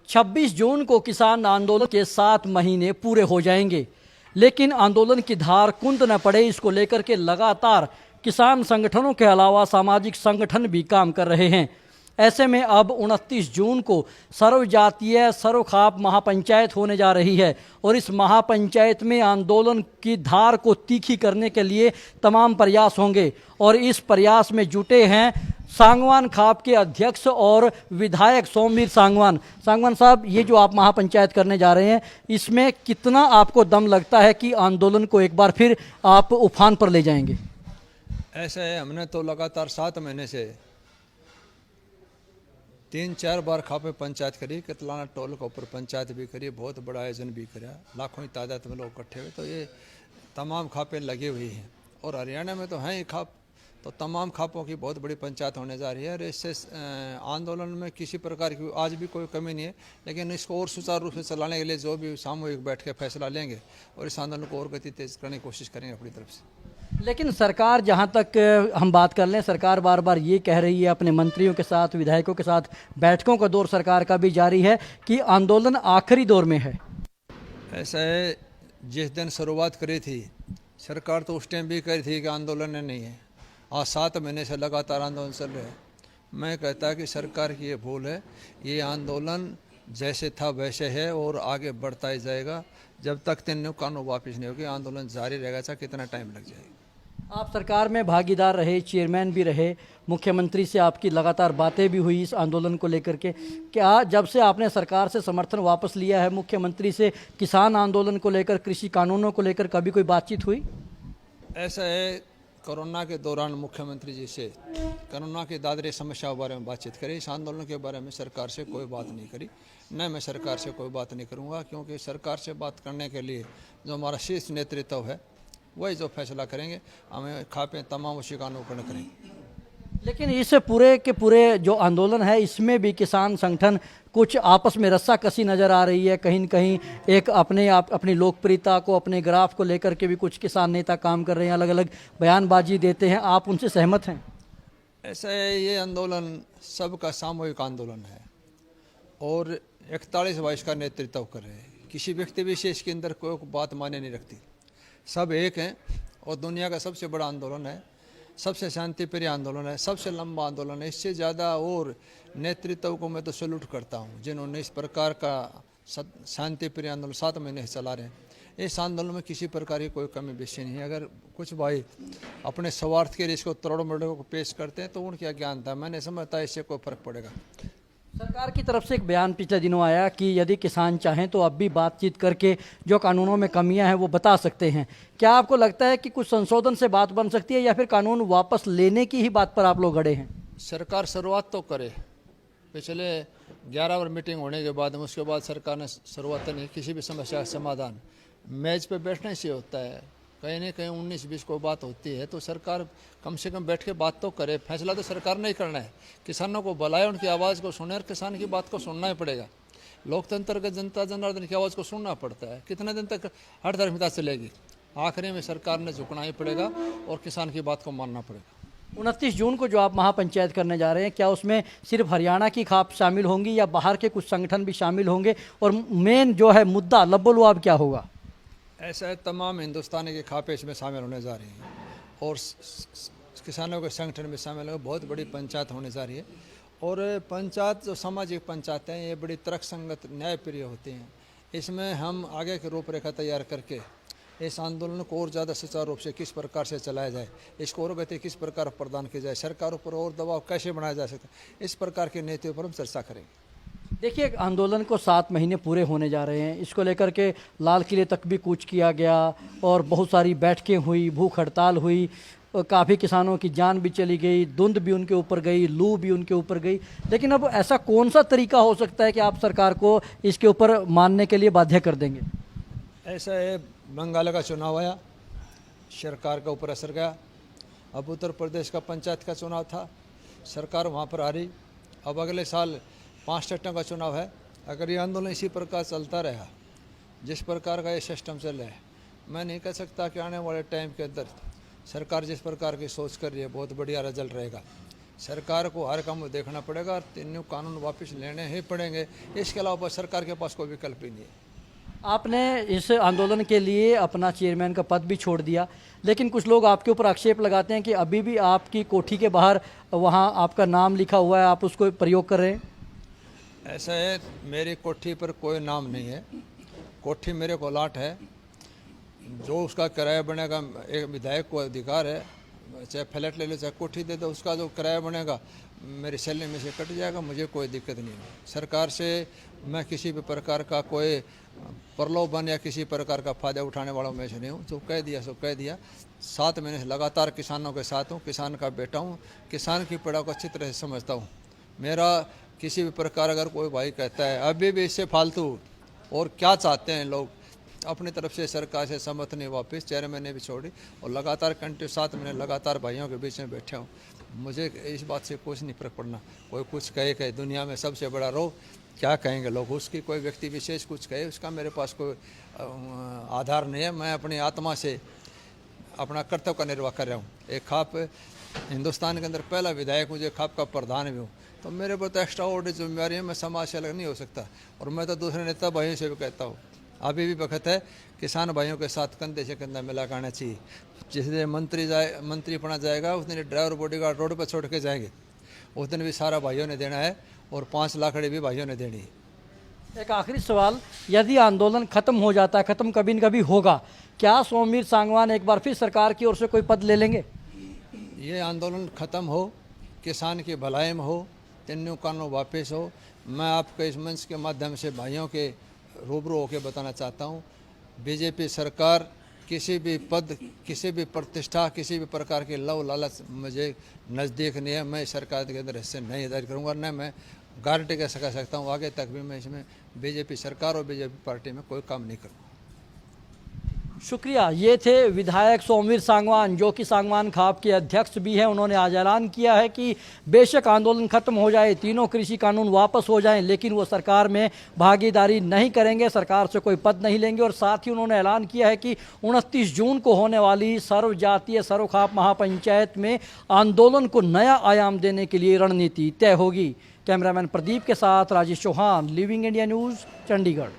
26 जून को किसान आंदोलन के 7 महीने पूरे हो जाएंगे, लेकिन आंदोलन की धार कुंद न पड़े, इसको लेकर के लगातार किसान संगठनों के अलावा सामाजिक संगठन भी काम कर रहे हैं। ऐसे में अब 29 जून को सर्वजातीय सर्वखाप महापंचायत होने जा रही है और इस महापंचायत में आंदोलन की धार को तीखी करने के लिए तमाम प्रयास होंगे और इस प्रयास में जुटे हैं सांगवान खाप के अध्यक्ष और विधायक सोमवीर सांगवान। सांगवान साहब, ये जो आप महापंचायत करने जा रहे हैं, इसमें कितना आपको दम लगता है कि आंदोलन को एक बार फिर आप उफान पर ले जाएंगे? ऐसा है, हमने तो लगातार 7 महीने से 3-4 बार खापे पंचायत करी, कितलाना टोल के ऊपर पंचायत भी करी, बहुत बड़ा आयोजन भी करा, लाखों की तादाद में लोग इकट्ठे हुए। तो ये तमाम खापे लगी हुई हैं और हरियाणा में तो हैं ही खाप, तो तमाम खापों की बहुत बड़ी पंचायत होने जा रही है और इससे आंदोलन में किसी प्रकार की आज भी कोई कमी नहीं है। लेकिन इसको और सुचारू रूप से चलाने के लिए जो भी सामूहिक बैठ के फैसला लेंगे और इस आंदोलन को और गति तेज करने की कोशिश करेंगे अपनी तरफ से। लेकिन सरकार, जहां तक हम बात कर लें, सरकार बार बार ये कह रही है, अपने मंत्रियों के साथ, विधायकों के साथ बैठकों का दौर सरकार का भी जारी है कि आंदोलन आखिरी दौर में है। ऐसा है, जिस दिन शुरुआत करी थी सरकार तो उस टाइम भी कही थी कि आंदोलन नहीं है। आज 7 महीने से लगातार आंदोलन चल रहे हैं। मैं कहता कि सरकार की ये भूल है। ये आंदोलन जैसे था वैसे है और आगे बढ़ता ही जाएगा जब तक 3 कानून वापस नहीं होगी। आंदोलन जारी रहेगा, चाहे कितना टाइम लग जाए। आप सरकार में भागीदार रहे, चेयरमैन भी रहे, मुख्यमंत्री से आपकी लगातार बातें भी हुई इस आंदोलन को लेकर के। क्या जब से आपने सरकार से समर्थन वापस लिया है, मुख्यमंत्री से किसान आंदोलन को लेकर, कृषि कानूनों को लेकर कभी कोई बातचीत हुई? ऐसा है, कोरोना के दौरान मुख्यमंत्री जी से कोरोना की दादरी समस्या के बारे में बातचीत करी। इस आंदोलन के बारे में सरकार से कोई बात नहीं करी, न मैं सरकार से कोई बात नहीं करूँगा, क्योंकि सरकार से बात करने के लिए जो हमारा शीर्ष नेतृत्व है वही जो फैसला करेंगे, हमें खापे तमाम उसी का अनुकरण करेंगे। लेकिन इस पूरे के पूरे जो आंदोलन है, इसमें भी किसान संगठन कुछ आपस में रस्साकसी नज़र आ रही है। कहीं न कहीं एक अपनी लोकप्रियता को, अपने ग्राफ को लेकर के भी कुछ किसान नेता काम कर रहे हैं, अलग अलग बयानबाजी देते हैं। आप उनसे सहमत हैं? ऐसा है, ये आंदोलन सबका सामूहिक आंदोलन है और 41 वर्ष का नेतृत्व कर रहे हैं। किसी व्यक्ति विशेष के अंदर कोई बात माने नहीं रखती, सब एक हैं और दुनिया का सबसे बड़ा आंदोलन है, सबसे शांतिप्रिय आंदोलन है, सबसे लंबा आंदोलन है। इससे ज़्यादा और नेतृत्व को मैं तो सैल्यूट करता हूँ जिन्होंने इस प्रकार का शांतिप्रिय आंदोलन 7 महीने से चला रहे हैं। इस आंदोलन में किसी प्रकार की कोई कमी बेशी नहीं है। अगर कुछ भाई अपने स्वार्थ के लिए इसको तोड़ मरोड़ को पेश करते हैं तो उनकी अज्ञानता, मैंने समझता है इससे कोई फर्क पड़ेगा। सरकार की तरफ से एक बयान पिछले दिनों आया कि यदि किसान चाहें तो अब भी बातचीत करके जो कानूनों में कमियां हैं वो बता सकते हैं। क्या आपको लगता है कि कुछ संशोधन से बात बन सकती है या फिर कानून वापस लेने की ही बात पर आप लोग अड़े हैं? सरकार शुरुआत तो करे, पिछले 11 बार मीटिंग होने के बाद उसके बाद सरकार ने शुरुआत नहीं। किसी भी समस्या का समाधान मेज पे बैठने से होता है, कहीं ना कहीं 19-20 को बात होती है तो सरकार कम से कम बैठ के बात तो करे। फैसला तो सरकार ने ही करना है, किसानों को बुलाए, उनकी आवाज़ को सुने और किसान की बात को सुनना ही पड़ेगा। लोकतंत्र के जनता जनार्दन की आवाज़ को सुनना पड़ता है। कितने दिन तक हठधर्मिता चलेगी? आखिरी में सरकार ने झुकना ही पड़ेगा और किसान की बात को मानना पड़ेगा। 29 जून को जो आप महापंचायत करने जा रहे हैं, क्या उसमें सिर्फ हरियाणा की खाप शामिल होंगी या बाहर के कुछ संगठन भी शामिल होंगे? और मेन जो है मुद्दा लब्बो-लुआब क्या होगा? ऐसा है, तमाम हिंदुस्तान के खापे इसमें शामिल होने जा रही हैं और किसानों के संगठन में शामिल होकर बहुत बड़ी पंचायत होने जा रही है। और पंचायत जो सामाजिक पंचायतें हैं ये बड़ी तर्कसंगत, न्यायप्रिय होती हैं। इसमें हम आगे की रूपरेखा तैयार करके इस आंदोलन को और ज़्यादा सुचारू रूप से किस प्रकार से चलाया जाए, इसको और गति किस प्रकार प्रदान की जाए, सरकारों पर और दबाव कैसे बनाया जा सकता है, इस प्रकार की नीतियों पर हम चर्चा करेंगे। देखिए, आंदोलन को 7 महीने पूरे होने जा रहे हैं। इसको लेकर के लाल किले तक भी कूच किया गया और बहुत सारी बैठकें हुई, भूख हड़ताल हुई, काफ़ी किसानों की जान भी चली गई, धुंध भी उनके ऊपर गई, लू भी उनके ऊपर गई। लेकिन अब ऐसा कौन सा तरीका हो सकता है कि आप सरकार को इसके ऊपर मानने के लिए बाध्य कर देंगे? ऐसा है, बंगाल का चुनाव आया, सरकार का ऊपर असर गया। अब उत्तर प्रदेश का पंचायत का चुनाव था, सरकार वहाँ पर आ रही। अब अगले साल 5 स्टेटों का चुनाव है। अगर ये आंदोलन इसी प्रकार चलता रहा, जिस प्रकार का ये सिस्टम चल रहा है, मैं नहीं कह सकता कि आने वाले टाइम के अंदर सरकार जिस प्रकार की सोच कर रही है बहुत बढ़िया रिजल्ट रहेगा। सरकार को हर काम देखना पड़ेगा, तीनों कानून वापस लेने ही पड़ेंगे। इसके अलावा सरकार के पास कोई विकल्प ही नहीं है। आपने इस आंदोलन के लिए अपना चेयरमैन का पद भी छोड़ दिया, लेकिन कुछ लोग आपके ऊपर आक्षेप लगाते हैं कि अभी भी आपकी कोठी के बाहर वहाँ आपका नाम लिखा हुआ है, आप उसको प्रयोग कर रहे हैं। ऐसा है, मेरी कोठी पर कोई नाम नहीं है। कोठी मेरे को लाट है, जो उसका किराया बनेगा एक विधायक को अधिकार है, चाहे फ्लैट ले लो चाहे कोठी दे दो, उसका जो किराया बनेगा मेरी सैलरी में से कट जाएगा, मुझे कोई दिक्कत नहीं है। सरकार से मैं किसी भी प्रकार का कोई प्रलोभन या किसी प्रकार का फायदा उठाने वाला मैं से नहीं हूँ। जो कह दिया सो कह दिया। 7 महीने से लगातार किसानों के साथ हूँ, किसान का बेटा हूँ, किसान की पीड़ा को अच्छी तरह से समझता हूँ। मेरा किसी भी प्रकार अगर कोई भाई कहता है अभी भी इससे फालतू और क्या चाहते हैं लोग, अपनी तरफ से सरकार से सहमत नहीं, वापस चेयरमैन ने भी छोड़ी और लगातार कंटिन्यू 7 महीने लगातार भाइयों के बीच में बैठे हूँ। मुझे इस बात से कुछ नहीं फर्क पड़ना। कोई कुछ कहे दुनिया में सबसे बड़ा रोग क्या कहेंगे लोग, उसकी कोई व्यक्ति विशेष कुछ कहे, उसका मेरे पास कोई आधार नहीं है। मैं अपनी आत्मा से अपना कर्तव्य का निर्वाह कर रहा हूँ। एक खाप हिंदुस्तान के अंदर पहला विधायक हूँ, जो खाप का प्रधान भी हूँ, तो मेरे पर तो एक्स्ट्रा ऑर्डिनरी जिम्मेवारी है। मैं समाज से अलग नहीं हो सकता। और मैं तो दूसरे नेता भाइयों से भी कहता हूँ, अभी भी वक्त है किसान भाइयों के साथ कंधे से कंधा मिला करना चाहिए। जिस दिन मंत्रीपना जाएगा उस दिन ड्राइवर बॉडीगार्ड रोड पर छोड़ के जाएंगे, उस दिन भी सारा भाइयों ने देना है और 5 लाखड़ी भी भाइयों ने देनी है। एक आखिरी सवाल, यदि आंदोलन खत्म हो जाता है, खत्म कभी न कभी होगा, क्या सोमवीर सांगवान एक बार फिर सरकार की ओर से कोई पद ले लेंगे? ये आंदोलन ख़त्म हो, किसान की भलाई में हो, तीनों कानून वापस हो, मैं आपको इस मंच के माध्यम से भाइयों के रूबरू होकर बताना चाहता हूँ, बीजेपी सरकार किसी भी पद, किसी भी प्रतिष्ठा, किसी भी प्रकार के लव लालच मुझे नज़दीक नहीं है। मैं सरकार के अंदर हिस्से नहीं अदा करूँगा, न मैं गारंटी कह सकता हूँ आगे तक भी मैं इसमें बीजेपी सरकार और बीजेपी पार्टी में कोई काम नहीं करूँगा। शुक्रिया। ये थे विधायक सोमवीर सांगवान, जो कि सांगवान खाप के अध्यक्ष भी हैं। उन्होंने आज ऐलान किया है कि बेशक आंदोलन खत्म हो जाए, तीनों कृषि कानून वापस हो जाएं, लेकिन वो सरकार में भागीदारी नहीं करेंगे, सरकार से कोई पद नहीं लेंगे। और साथ ही उन्होंने ऐलान किया है कि 29 जून को होने वाली सर्व जातीय सर्व खाप महापंचायत में आंदोलन को नया आयाम देने के लिए रणनीति तय होगी। कैमरामैन प्रदीप के साथ Rajesh Chauhan, Living India News, Chandigarh.